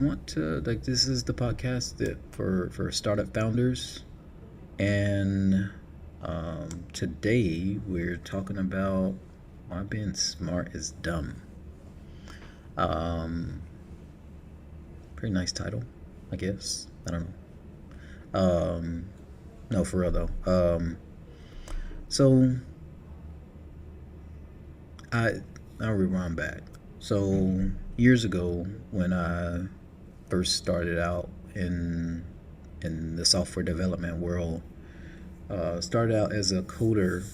Want to like this is the podcast that for startup founders, and today we're talking about why being smart is dumb. Um, Pretty nice title, I guess. I don't know. No, for real though. So I I'll rewind back. So years ago, when I first started out in the software development world, started out as a coder,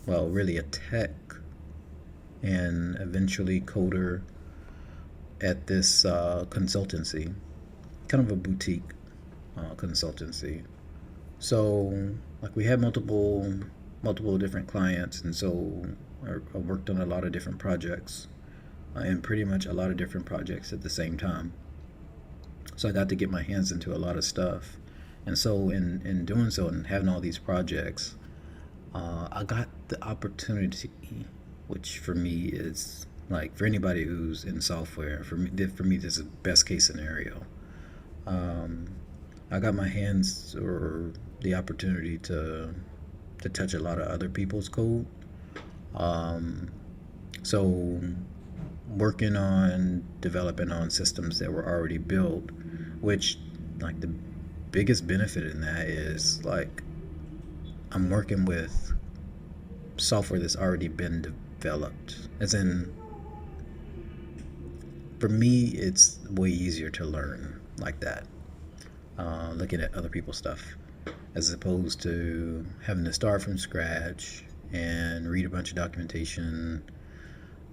well, really a tech, and eventually coder at this consultancy, kind of a boutique consultancy. So, like, we had multiple different clients, and so I worked on a lot of different projects, and pretty much a lot of different projects at the same time. So I got to get my hands into a lot of stuff, and so in doing so and having all these projects, I got the opportunity, which for me is like for anybody who's in software. For me, this is the best case scenario. Um, I got my hands or the opportunity to touch a lot of other people's code. Um, so working on developing on systems that were already built, which like the biggest benefit in that is like I'm working with software that's already been developed. As in, for me, it's way easier to learn like that, looking at other people's stuff, as opposed to having to start from scratch and read a bunch of documentation.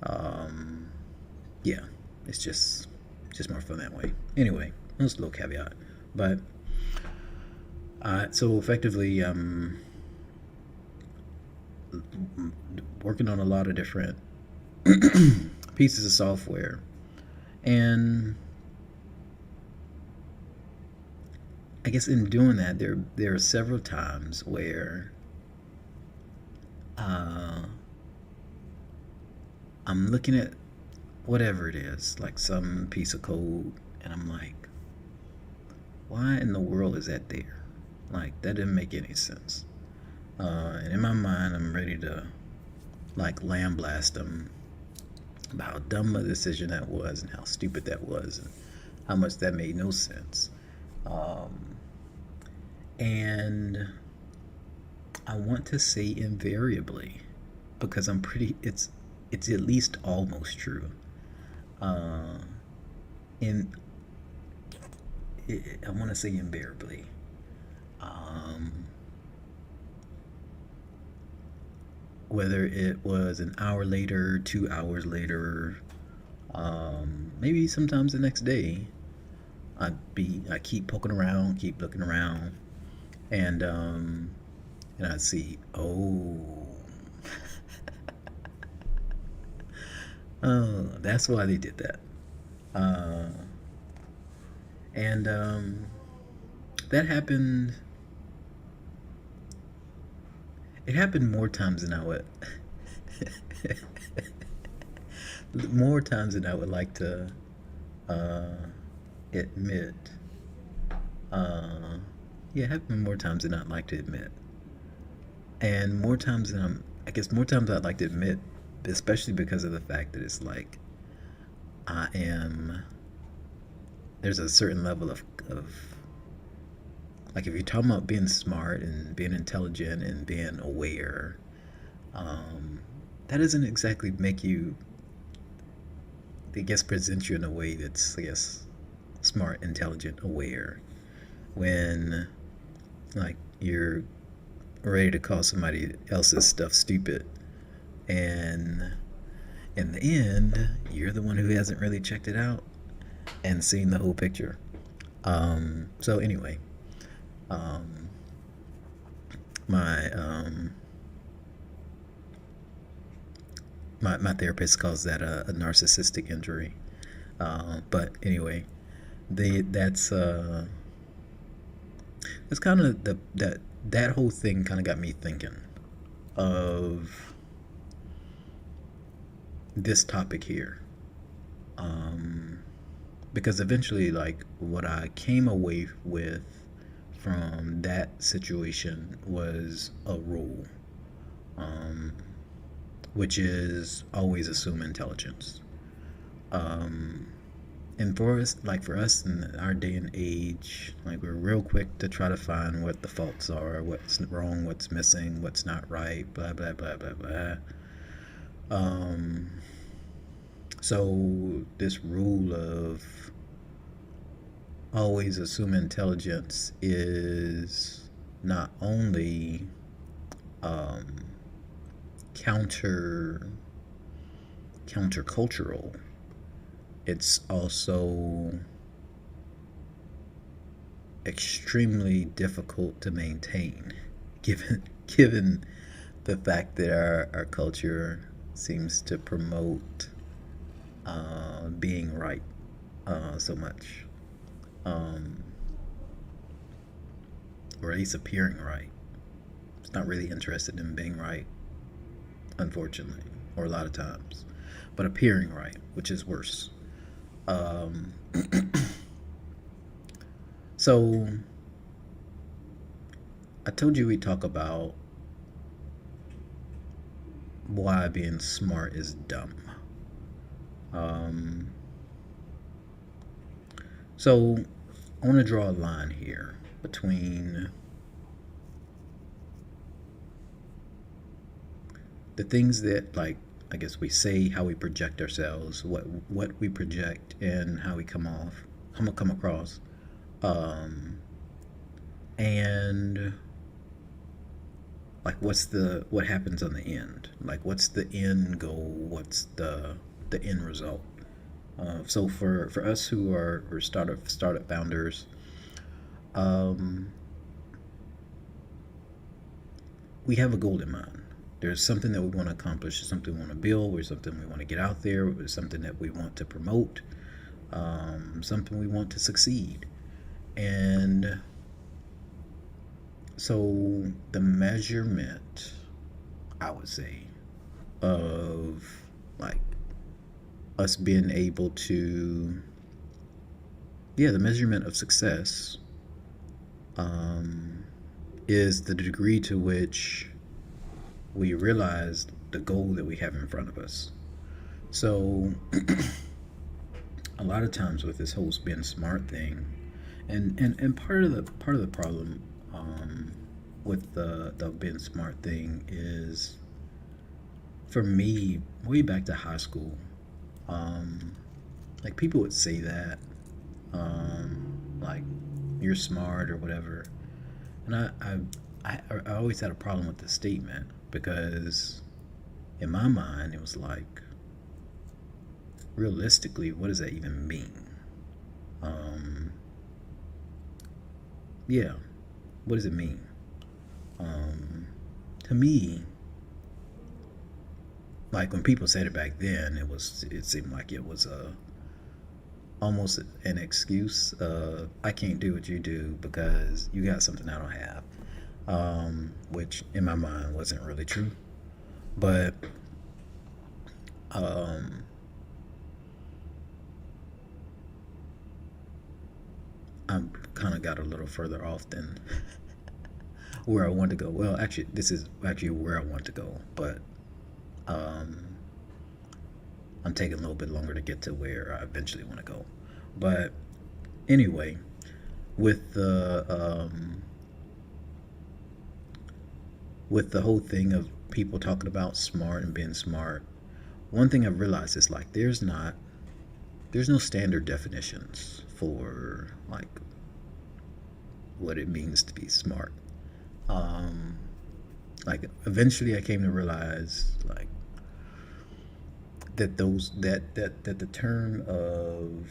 Um, yeah, it's just more fun that way. Anyway, that's a little caveat, but so effectively, working on a lot of different pieces of software. And I guess in doing that, there are several times where uh, I'm looking at whatever it is, like some piece of code, and I'm like, why in the world is that there? Like that didn't make any sense. And in my mind, I'm ready to like lambaste them about how dumb a decision that was and how stupid that was and how much that made no sense. Um, and I want to say invariably because I'm pretty. It's at least almost true. Uh, and I want to say invariably. Um, Whether it was an hour later, 2 hours later, maybe sometimes the next day, I keep poking around, keep looking around, and I see, oh, oh, that's why they did that. Uh, and that happened. It happened more times than I would. More times than I would like to uh, admit. Uh, yeah, it happened more times than I'd like to admit, and more times than I guess more times I'd like to admit, especially because of the fact that it's like I am. There's a certain level of like if you're talking about being smart and being intelligent and being aware, um, that doesn't exactly make you. It gets present you in a way that's I guess smart, intelligent, aware. When like you're ready to call somebody else's stuff stupid, and in the end, you're the one who hasn't really checked it out and seen the whole picture. So anyway, um, my my therapist calls that a narcissistic injury. But anyway, they that's kind of that whole thing kind of got me thinking of this topic here. Um, because eventually, like, what I came away with from that situation was a rule, um, which is always assume intelligence. Um, and for us in our day and age, like, we're real quick to try to find what the faults are, what's wrong, what's missing, what's not right, blah blah blah blah blah. Um, so this rule of always assume intelligence is not only um, counter countercultural, it's also extremely difficult to maintain, given the fact that our culture seems to promote being right so much, um, or at least appearing right. It's not really interested in being right, unfortunately, or a lot of times, but appearing right, which is worse. Um, so I told you we talk about why being smart is dumb. Um, so I want to draw a line here between the things that, like, I guess we say, how we project ourselves, what we project, and how we come across, um, and like what happens on the end, like what's the end goal, what's the end result. So for us who are startup founders, um, we have a goal in mind. There's something that we want to accomplish, something we want to build, or something we want to get out there, or something that we want to promote, something we want to succeed. And so the measurement, I would say, of like us being able to, yeah, the measurement of success um, is the degree to which we realize the goal that we have in front of us. So a lot of times with this whole being smart thing, and part of the problem with the being smart thing is, for me, way back to high school, um, like, people would say that, like, you're smart or whatever, and I always had a problem with the statement, because in my mind it was like, realistically, what does that even mean? Um, yeah, what does it mean? Um, to me, like, when people said it back then, it seemed like it was almost an excuse. I can't do what you do because you got something I don't have, which in my mind wasn't really true. But um, I kind of got a little further off than where I wanted to go. Well, actually, this is actually where I want to go, but um, I'm taking a little bit longer to get to where I eventually want to go. But anyway, with the whole thing of people talking about smart and being smart, one thing I've realized is, like, there's no standard definitions for, like, what it means to be smart. Um, like, eventually I came to realize, like, that the term of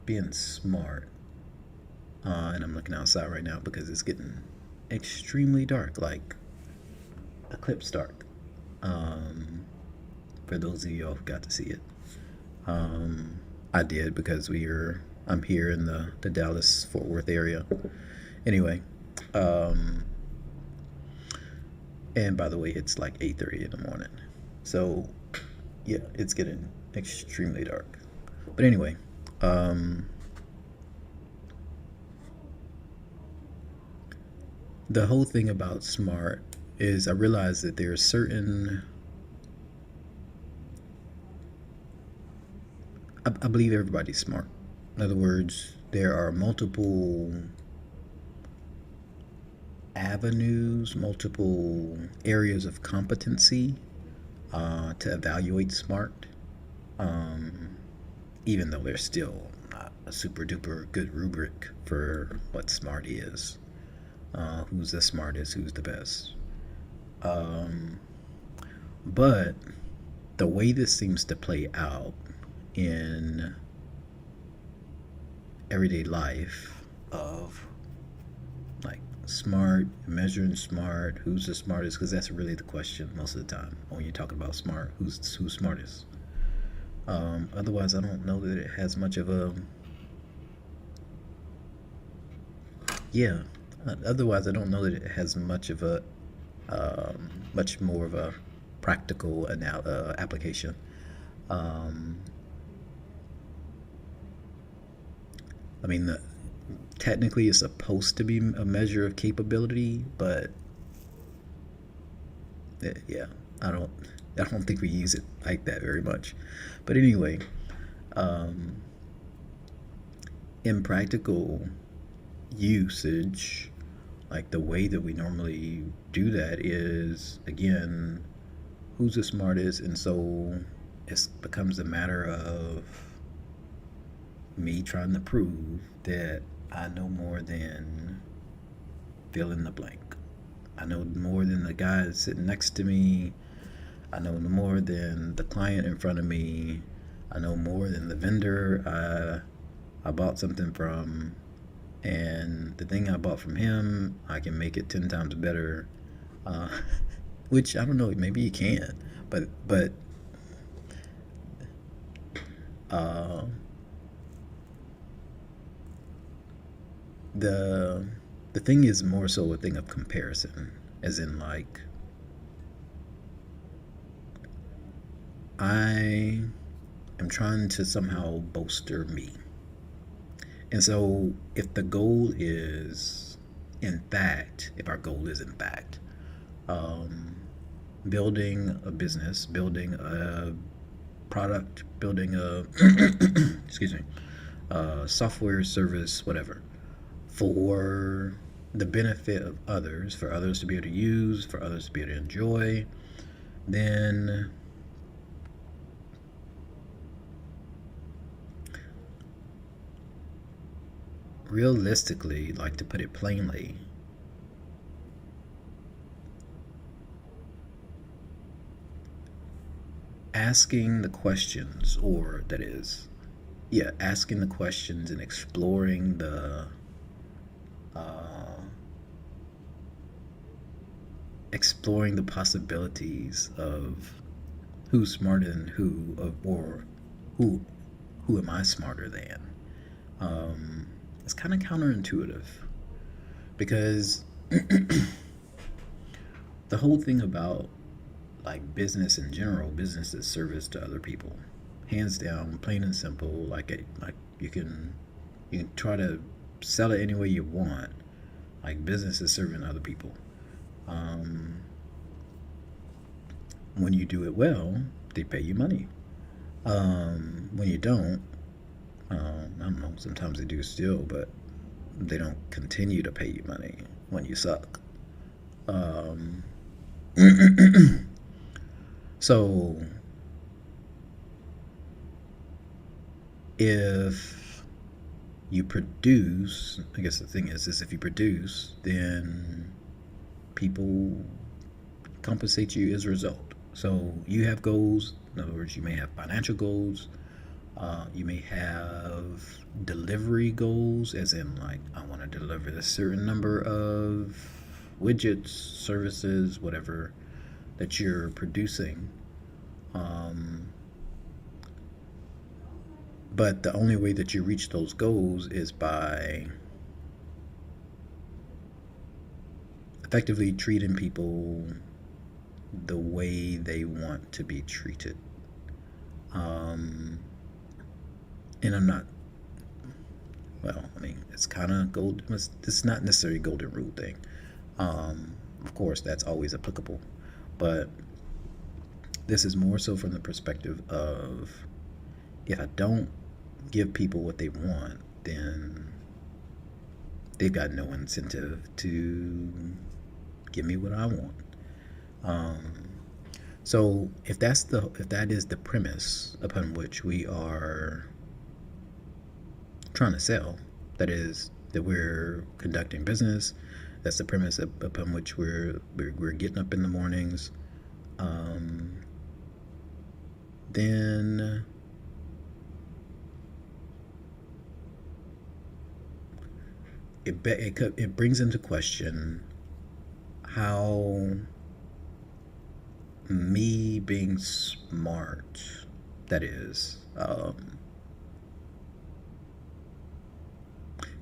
being smart, and I'm looking outside right now because it's getting extremely dark, like eclipse dark. Um, for those of y'all who got to see it, I did, because I'm here in the Dallas Fort Worth area. Anyway, um, and by the way, it's like 8:30 in the morning, so yeah, it's getting extremely dark. But anyway, um, the whole thing about smart is I realize that there are certain. I believe everybody's smart. In other words, there are multiple avenues, multiple areas of competency to evaluate smart, um, even though there's still not a super duper good rubric for what smart is. Who's the smartest? Who's the best? Um, but the way this seems to play out in everyday life of like smart, measuring smart, who's the smartest, because that's really the question most of the time when you're talking about smart, who's smartest. Otherwise, I don't know that it has much of a yeah. Otherwise, I don't know that it has much of a much more of a practical application. Um, I mean, technically, it's supposed to be a measure of capability, but yeah, I don't. I don't think we use it like that very much. But anyway, um, in practical usage, like the way that we normally do that is again, who's the smartest, and so it becomes a matter of me trying to prove that I know more than fill in the blank. I know more than the guy sitting next to me. I know more than the client in front of me. I know more than the vendor I bought something from. And the thing I bought from him, I can make it 10 times better. Uh, which I don't know, maybe you can. But uh, the the thing is more so a thing of comparison, as in like I am trying to somehow bolster me. And so if the goal is in fact, if our goal is in fact um, building a business, building a product, building a excuse me, software service, whatever, for the benefit of others, for others to be able to use, for others to be able to enjoy, then realistically, like to put it plainly, asking the questions, or that is, yeah, asking the questions and uh, exploring the possibilities of who's smarter than who, or who who am I smarter than? Um, it's kind of counterintuitive because the whole thing about like business in general, business is service to other people, hands down, plain and simple. Like you can try to sell it any way you want. Like business is serving other people. Um, when you do it well, they pay you money. When you don't, I don't know. Sometimes they do still, but they don't continue to pay you money when you suck. Um, so if you produce, I guess the thing is if you produce, then people compensate you as a result. So you have goals. In other words, you may have financial goals. You may have delivery goals, as in like I want to deliver a certain number of widgets, services, whatever that you're producing. Um, but the only way that you reach those goals is by effectively treating people the way they want to be treated. Um, and I'm not, well, I mean, it's kind of gold. It's not necessarily a golden rule thing. Of course, that's always applicable, but this is more so from the perspective of, if I don't give people what they want, then they've got no incentive to give me what I want. Um, so if that is the premise upon which we are trying to sell, that is that we're conducting business, that's the premise upon which we're getting up in the mornings, um, then it brings into question how me being smart, that is,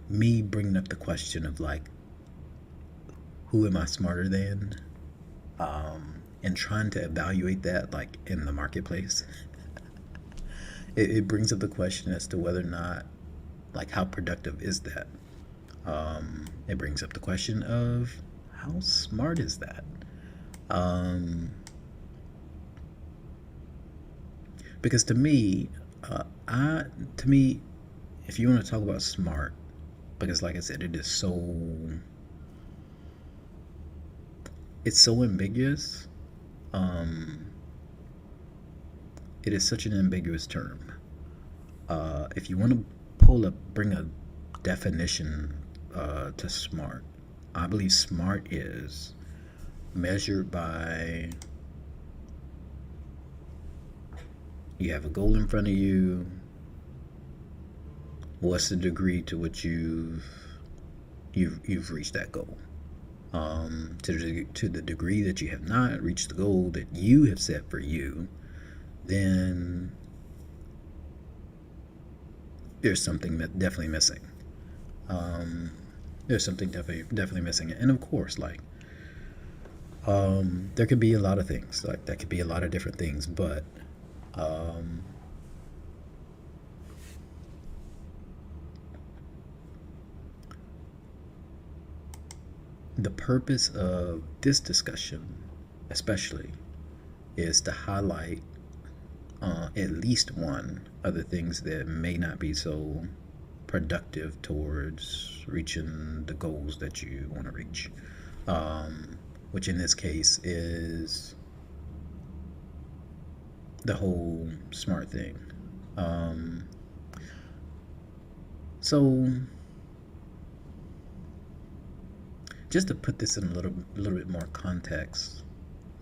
me bringing up the question of like, who am I smarter than? And trying to evaluate that like in the marketplace, it brings up the question as to whether or not, like, how productive is that? It brings up the question of how smart is that? Um, because I to me, if you want to talk about smart, because like I said, it's so ambiguous. Um, it is such an ambiguous term. If you want to bring a definition to smart, I believe smart is measured by, you have a goal in front of you. What's the degree to which you've reached that goal? To the degree that you have not reached the goal that you have set for you, then there's something definitely missing. Um, there's something definitely missing, and of course, like, there could be a lot of things, like that could be a lot of different things, but um, the purpose of this discussion, especially, is to highlight at least one of the things that may not be so productive towards reaching the goals that you want to reach, which in this case is the whole smart thing. Um, so, just to put this in a little bit more context,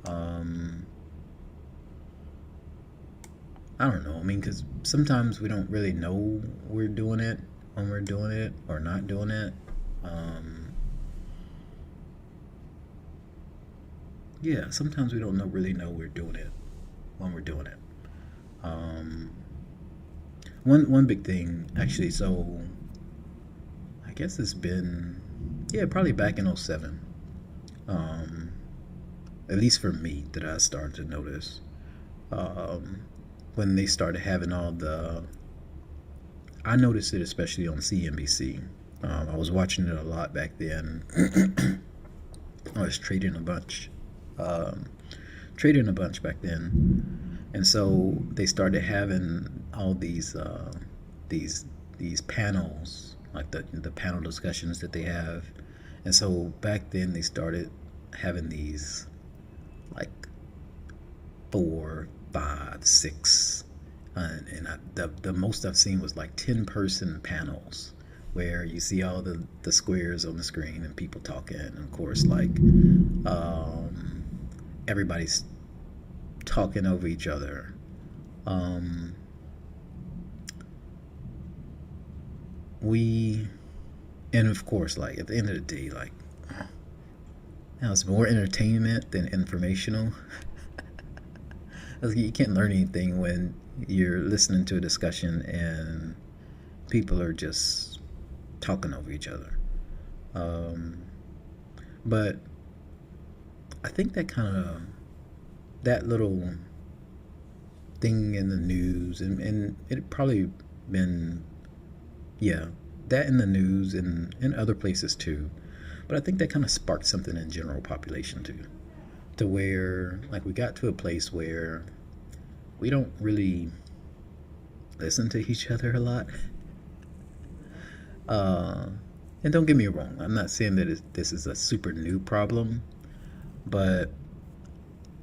um, I don't know. I mean, because sometimes we don't really know we're doing it when we're doing it or not doing it. Um, yeah, sometimes we don't really know we're doing it when we're doing it. Um, one big thing actually. So I guess it's been, yeah, probably back in '07. Um, at least for me, that I started to notice, um, when they started having all the. I noticed it especially on CNBC. I was watching it a lot back then. I was um, trading a bunch back then, and so they started having all these these panels, like the panel discussions that they have, and so back then they started having these, like, four, five, six, the most I've seen was like 10-person panels, where you see all the squares on the screen and people talking, and of course, like, um, everybody's talking over each other. Um, we and of course, like, at the end of the day, like, it's more entertainment than informational. You can't learn anything when you're listening to a discussion and people are just talking over each other. Um, but I think that little thing in the news, and it probably been, yeah, that in the news and in other places too. But I think that kind of sparked something in general population too, to where like we got to a place where we don't really listen to each other a lot. Uh, and don't get me wrong, I'm not saying that this is a super new problem, but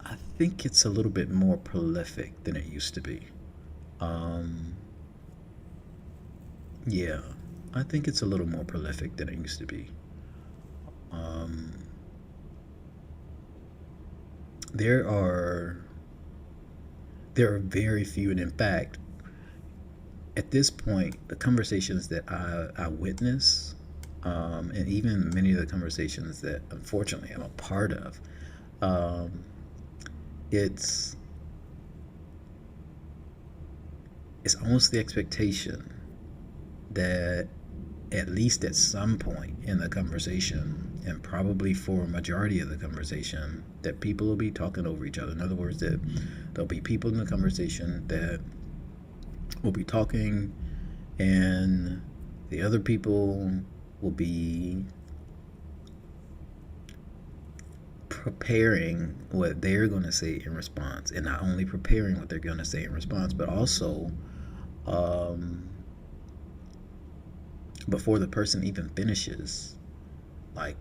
I think it's a little bit more prolific than it used to be. Um, yeah, I think it's a little more prolific than it used to be. Um, there are there are very few, and in fact, at this point, the conversations that I witness, and even many of the conversations that unfortunately I'm a part of, um, it's it's almost the expectation that at least at some point in the conversation, and probably for a majority of the conversation, that people will be talking over each other. In other words, that there'll be people in the conversation that will be talking, and the other people will be preparing what they're going to say in response, and not only preparing what they're going to say in response, but also um, before the person even finishes, like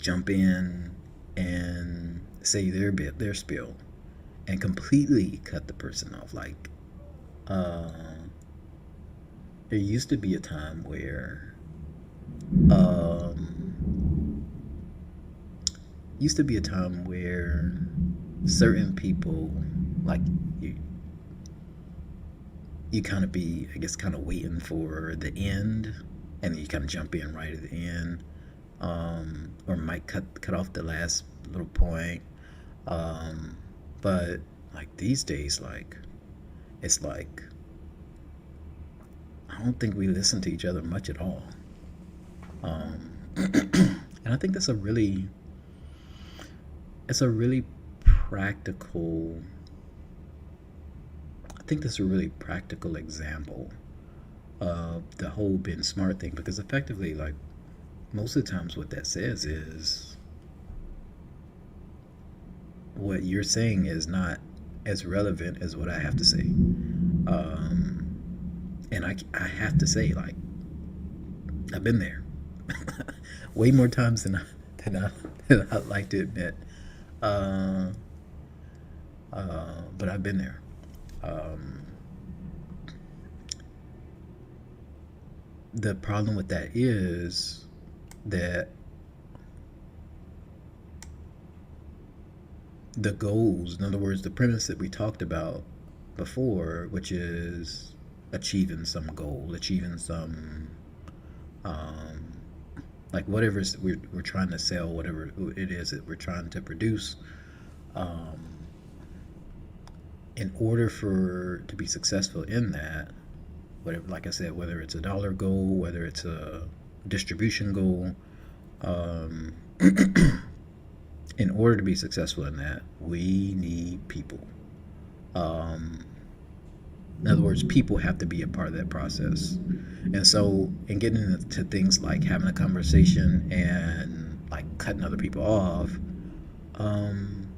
jump in and say their spiel, and completely cut the person off. Like uh, there used to be a time where um, certain people, like you you kind of be, I guess, kind of waiting for the end, and then you kind of jump in right at the end, or might cut off the last little point. Um, but like these days, like it's like I don't think we listen to each other much at all, and I think it's a really practical. I think that's a really practical example of the whole being smart thing, because effectively, like most of the times, what that says is what you're saying is not as relevant as what I have to say. And I have to say, like, I've been there way more times than, I, than I'd like to admit. Uh, but I've been there. Um, the problem with that is that the goals, in other words, the premise that we talked about before, which is achieving some goal, achieving some, um, like whatever we're trying to sell, whatever it is that we're trying to produce, um, in order for to be successful in that, whatever, like I said, whether it's a dollar goal, whether it's a distribution goal, um, in order to be successful in that, we need people. Um, in other words, people have to be a part of that process. And so, in getting into things like having a conversation and like cutting other people off, um,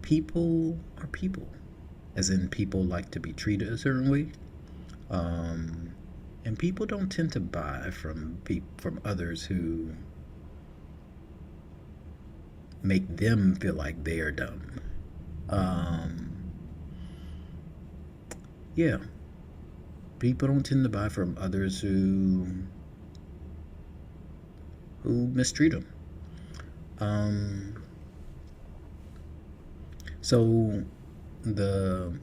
people are people, as in people like to be treated a certain way. Um, and people don't tend to buy from others who make them feel like they're dumb. Um, yeah, people don't tend to buy from others who mistreat them. Um, so the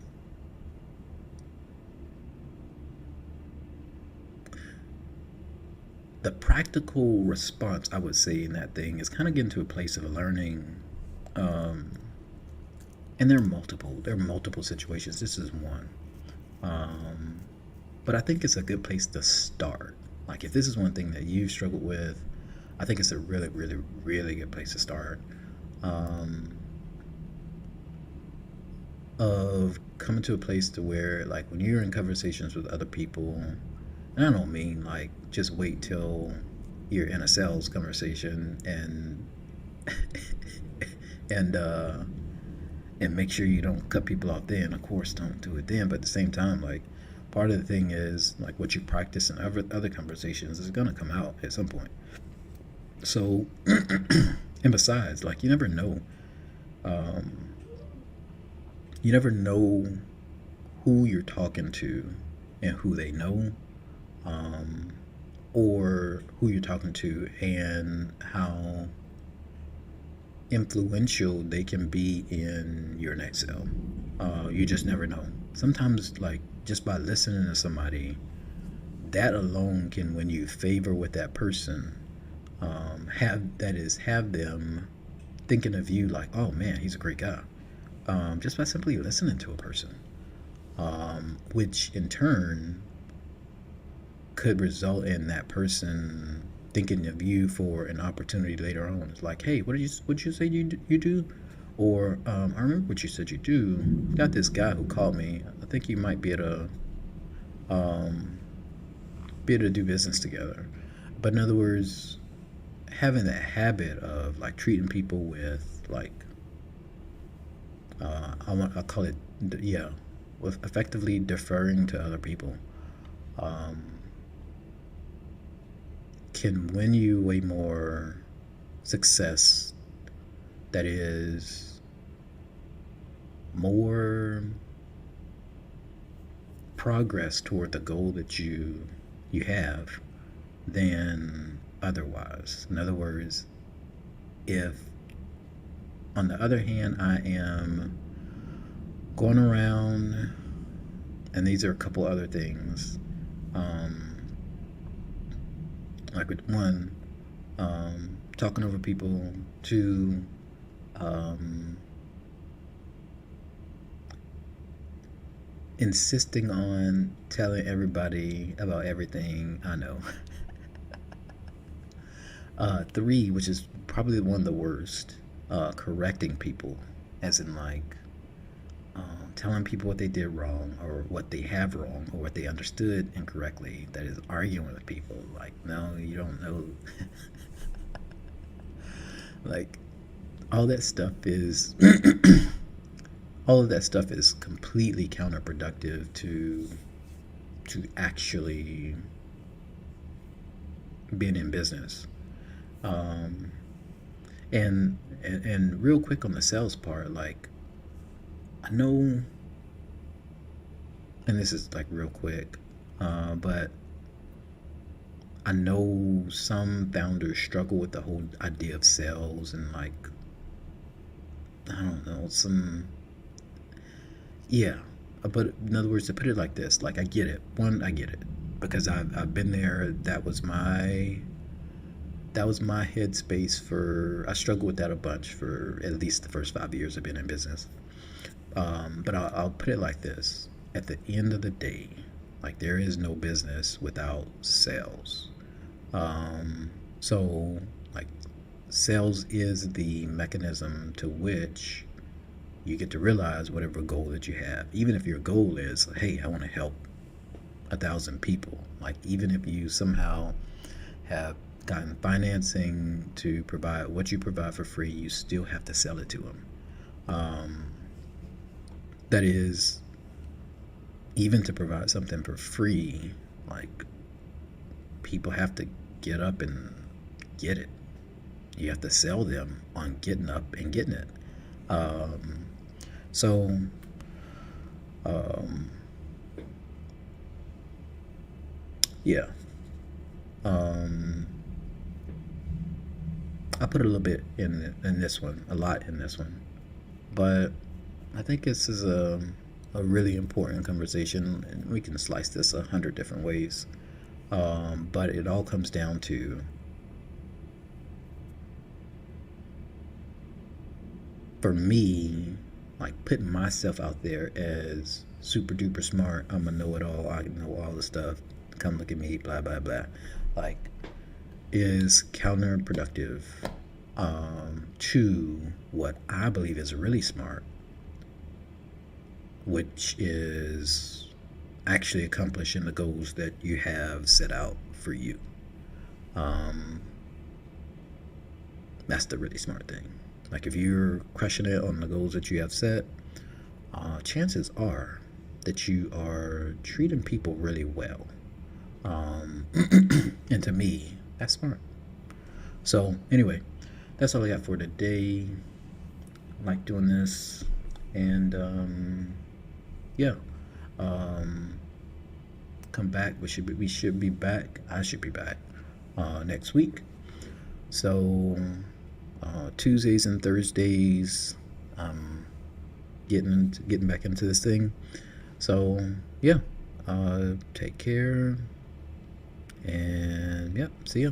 the practical response, I would say, in that thing is kind of getting to a place of learning. Um, and there are multiple situations. This is one. Um, but I think it's a good place to start. Like if this is one thing that you've struggled with, I think it's a really, really, really good place to start. Um, of coming to a place to where, like, when you're in conversations with other people, and I don't mean like just wait till you're in a sales conversation and and make sure you don't cut people off then. Of course, don't do it then. But at the same time, like, part of the thing is like what you practice in other conversations is gonna come out at some point. So, and besides, like, um, you never know who you're talking to and who they know, um, or who you're talking to and how influential they can be in your next sale. You just never know. Sometimes, like, just by listening to somebody, that alone can win you favor with that person. Have them thinking of you like, oh man, he's a great guy. Just by simply listening to a person, which in turn could result in that person thinking of you for an opportunity later on. It's like, hey, what did you say you do? Or I remember what you said you do. Got this guy who called me. I think you might um, be able to do business together. But in other words, having that habit of like treating people with like I call it, yeah, with effectively deferring to other people, um, can win you way more success. That is more progress toward the goal that you have than otherwise. In other words, if on the other hand I am going around, and these are a couple other things, um, like with one, talking over people, two, um, insisting on telling everybody about everything I know. Three, which is probably one of the worst, correcting people, as in like telling people what they did wrong or what they have wrong or what they understood incorrectly. That is arguing with people. Like, no, you don't know. Like, all that stuff is all of that stuff is completely counterproductive to actually being in business. Um, and real quick on the sales part, like, I know, and this is like real quick, but I know some founders struggle with the whole idea of sales and like, I don't know, some, yeah. But in other words, to put it like this, like, I get it. One, I get it because I've been there. That was my headspace for. I struggled with that a bunch for at least the first 5 years of being in business. But I'll put it like this: at the end of the day, like, there is no business without sales. So, like, sales is the mechanism to which you get to realize whatever goal that you have. Even if your goal is, hey, I want to help 1,000 people. Like, even if you somehow have gotten financing to provide what you provide for free, you still have to sell it to them. Um, that is, even to provide something for free, like, people have to get up and get it. You have to sell them on getting up and getting it. Um, so, um, yeah. Um, I put a little bit in this one, a lot in this one, but I think this is a really important conversation, and we can slice this 100 different ways. But it all comes down to, for me, like, putting myself out there as super duper smart. I'm a know it all. I know all the stuff. Come look at me. Blah blah blah. Like, is counterproductive to what I believe is really smart. which is actually accomplishing the goals that you have set out for you. Um, that's the really smart thing. Like if you're crushing it on the goals that you have set, chances are that you are treating people really well. Um, and to me, that's smart. So anyway, that's all I got for today. I like doing this, and yeah, um, come back. We should be back. I should be back next week. So Tuesdays and Thursdays, I'm getting back into this thing. So yeah, take care, and yep, see ya.